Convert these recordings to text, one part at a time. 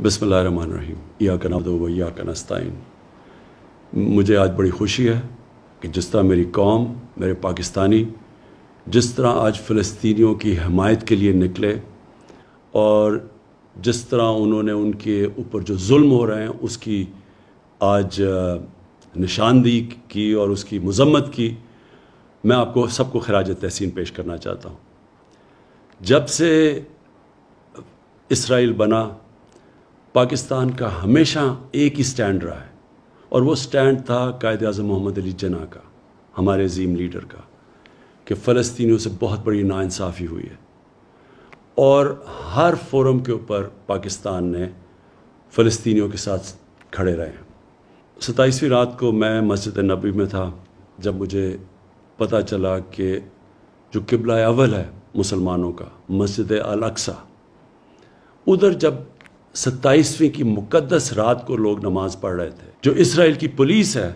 بسم اللہ الرحمن الرحیم ایاک نعبد و ایاک نستعین۔ مجھے آج بڑی خوشی ہے کہ جس طرح میری قوم، میرے پاکستانی جس طرح آج فلسطینیوں کی حمایت کے لیے نکلے اور جس طرح انہوں نے ان کے اوپر جو ظلم ہو رہے ہیں اس کی آج نشاندہی کی اور اس کی مذمت کی، میں آپ کو سب کو خراج تحسین پیش کرنا چاہتا ہوں۔ جب سے اسرائیل بنا، پاکستان کا ہمیشہ ایک ہی سٹینڈ رہا ہے، اور وہ سٹینڈ تھا قائد اعظم محمد علی جناح کا، ہمارے عظیم لیڈر کا، کہ فلسطینیوں سے بہت بڑی ناانصافی ہوئی ہے، اور ہر فورم کے اوپر پاکستان نے فلسطینیوں کے ساتھ کھڑے رہے ہیں۔ 27ویں رات کو میں مسجد نبوی میں تھا جب مجھے پتہ چلا کہ جو قبلہ اول ہے مسلمانوں کا، مسجد الاقصی، ادھر جب 27ویں کی مقدس رات کو لوگ نماز پڑھ رہے تھے، جو اسرائیل کی پولیس ہے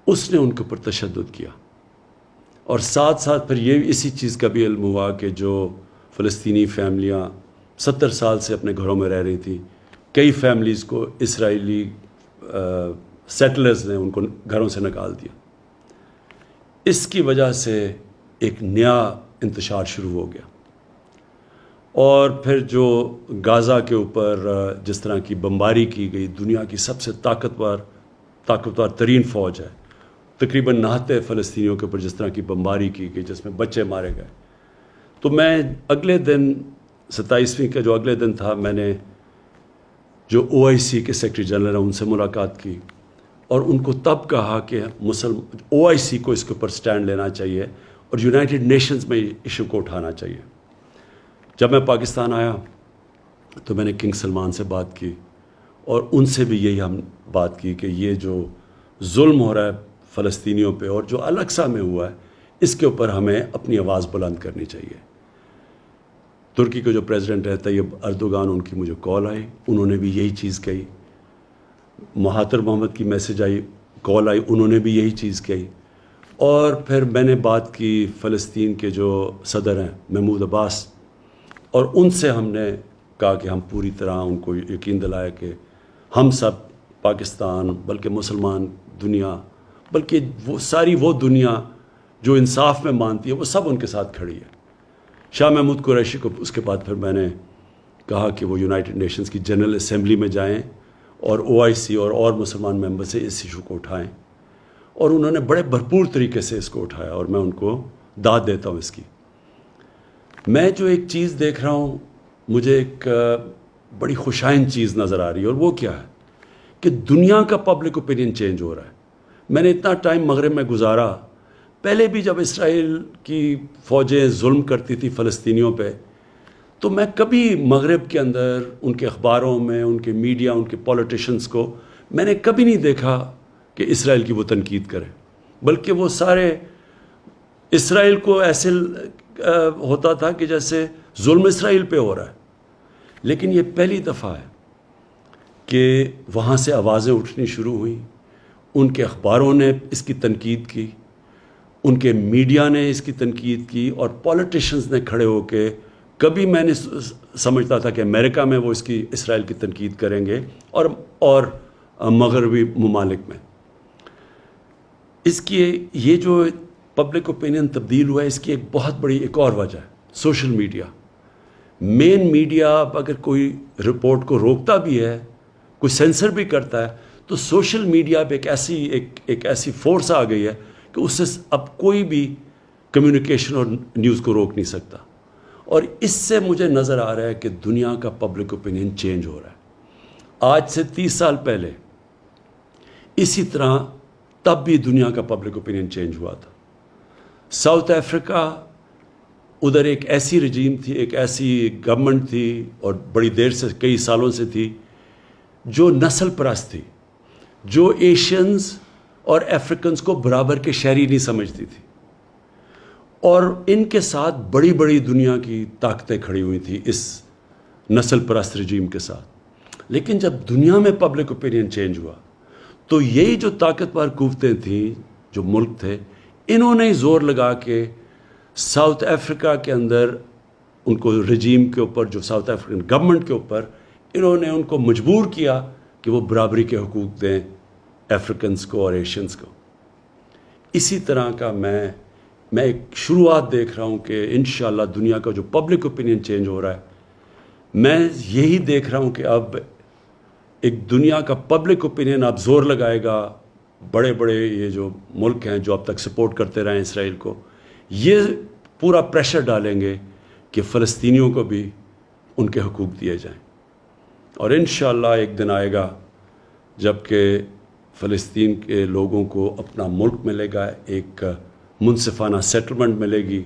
اس نے ان کے اوپر تشدد کیا، اور ساتھ ساتھ پھر یہ اسی چیز کا بھی علم ہوا کہ جو فلسطینی فیملیاں 70 سال سے اپنے گھروں میں رہ رہی تھیں، کئی فیملیز کو اسرائیلی سیٹلرز نے ان کو گھروں سے نکال دیا۔ اس کی وجہ سے ایک نیا انتشار شروع ہو گیا، اور پھر جو غازہ کے اوپر جس طرح کی بمباری کی گئی، دنیا کی سب سے طاقتور ترین فوج ہے، تقریباً 69 فلسطینیوں کے اوپر جس طرح کی بمباری کی گئی جس میں بچے مارے گئے، تو میں اگلے دن 27ویں کا جو اگلے دن تھا، میں نے جو OIC کے سیکرٹری جنرل ہیں ان سے ملاقات کی، اور ان کو تب کہا کہ OIC کو اس کے اوپر سٹینڈ لینا چاہیے اور یونائٹڈ نیشنز میں ایشو کو اٹھانا چاہیے۔ جب میں پاکستان آیا تو میں نے کنگ سلمان سے بات کی، اور ان سے بھی یہی ہم بات کی کہ یہ جو ظلم ہو رہا ہے فلسطینیوں پہ اور جو الاقصی میں ہوا ہے، اس کے اوپر ہمیں اپنی آواز بلند کرنی چاہیے۔ ترکی کے جو پریزیڈنٹ ہے طیب اردوغان، ان کی مجھے کال آئی، انہوں نے بھی یہی چیز کہی۔ مہاتر محمد کی میسج آئی، کال آئی، انہوں نے بھی یہی چیز کہی۔ اور پھر میں نے بات کی فلسطین کے جو صدر ہیں محمود عباس، اور ان سے ہم نے کہا کہ ہم پوری طرح ان کو یقین دلایا کہ ہم سب پاکستان، بلکہ مسلمان دنیا، بلکہ وہ دنیا جو انصاف میں مانتی ہے، وہ سب ان کے ساتھ کھڑی ہے۔ شاہ محمود قریشی کو اس کے بعد پھر میں نے کہا کہ وہ یونائٹڈ نیشنز کی جنرل اسمبلی میں جائیں اور OIC اور مسلمان ممبر سے اس ایشو کو اٹھائیں، اور انہوں نے بڑے بھرپور طریقے سے اس کو اٹھایا، اور میں ان کو داد دیتا ہوں اس کی۔ میں جو ایک چیز دیکھ رہا ہوں، مجھے ایک بڑی خوشائند چیز نظر آ رہی ہے، اور وہ کیا ہے کہ دنیا کا پبلک اوپینین چینج ہو رہا ہے۔ میں نے اتنا ٹائم مغرب میں گزارا، پہلے بھی جب اسرائیل کی فوجیں ظلم کرتی تھی فلسطینیوں پہ، تو میں کبھی مغرب کے اندر ان کے اخباروں میں، ان کے میڈیا، ان کے پولیٹیشنز کو میں نے کبھی نہیں دیکھا کہ اسرائیل کی وہ تنقید کریں، بلکہ وہ سارے اسرائیل کو ایسے ہوتا تھا کہ جیسے ظلم اسرائیل پہ ہو رہا ہے۔ لیکن یہ پہلی دفعہ ہے کہ وہاں سے آوازیں اٹھنی شروع ہوئیں، ان کے اخباروں نے اس کی تنقید کی، ان کے میڈیا نے اس کی تنقید کی، اور پولیٹیشنز نے کھڑے ہو کے، کبھی میں نے سمجھتا تھا کہ امریکہ میں وہ اسرائیل کی تنقید کریں گے اور مغربی ممالک میں۔ اس کی یہ جو پبلک اوپینین تبدیل ہوا ہے، اس کی ایک بہت بڑی ایک اور وجہ ہے سوشل میڈیا۔ مین میڈیا اگر کوئی رپورٹ کو روکتا بھی ہے، کوئی سینسر بھی کرتا ہے، تو سوشل میڈیا پہ ایک ایسی فورس آ گئی ہے کہ اس سے اب کوئی بھی کمیونیکیشن اور نیوز کو روک نہیں سکتا، اور اس سے مجھے نظر آ رہا ہے کہ دنیا کا پبلک اوپینین چینج ہو رہا ہے۔ آج سے 30 سال پہلے اسی طرح تب بھی دنیا کا پبلک اوپینین چینج ہوا تھا۔ ساؤتھ افریقہ، ادھر ایک ایسی رجیم تھی، ایک ایسی گورنمنٹ تھی، اور بڑی دیر سے، کئی سالوں سے تھی، جو نسل پرست تھی، جو ایشینز اور افریقنز کو برابر کے شہری نہیں سمجھتی تھی، اور ان کے ساتھ بڑی بڑی دنیا کی طاقتیں کھڑی ہوئی تھیں اس نسل پرست رجیم کے ساتھ۔ لیکن جب دنیا میں پبلک اوپینین چینج ہوا، تو یہی جو طاقتور قوتیں تھیں، جو ملک تھے، انہوں نے زور لگا کے ساؤتھ افریقہ کے اندر ان کو رجیم کے اوپر، جو ساؤتھ افریقن گورنمنٹ کے اوپر انہوں نے ان کو مجبور کیا کہ وہ برابری کے حقوق دیں افریقنس کو اور ایشینز کو. اسی طرح کا میں ایک شروعات دیکھ رہا ہوں کہ انشاءاللہ دنیا کا جو پبلک اوپینین چینج ہو رہا ہے، میں یہی دیکھ رہا ہوں کہ اب ایک دنیا کا پبلک اوپینین اب زور لگائے گا. بڑے بڑے یہ جو ملک ہیں جو اب تک سپورٹ کرتے رہے ہیں اسرائیل کو، یہ پورا پریشر ڈالیں گے کہ فلسطینیوں کو بھی ان کے حقوق دیے جائیں. اور انشاءاللہ ایک دن آئے گا جب کہ فلسطین کے لوگوں کو اپنا ملک ملے گا، ایک منصفانہ سیٹلمنٹ ملے گی،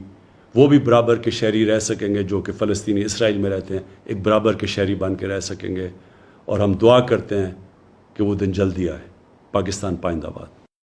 وہ بھی برابر کے شہری رہ سکیں گے جو کہ فلسطینی اسرائیل میں رہتے ہیں، ایک برابر کے شہری بن کے رہ سکیں گے. اور ہم دعا کرتے ہیں کہ وہ دن جلدی آئے. پاکستان پائندہ باد.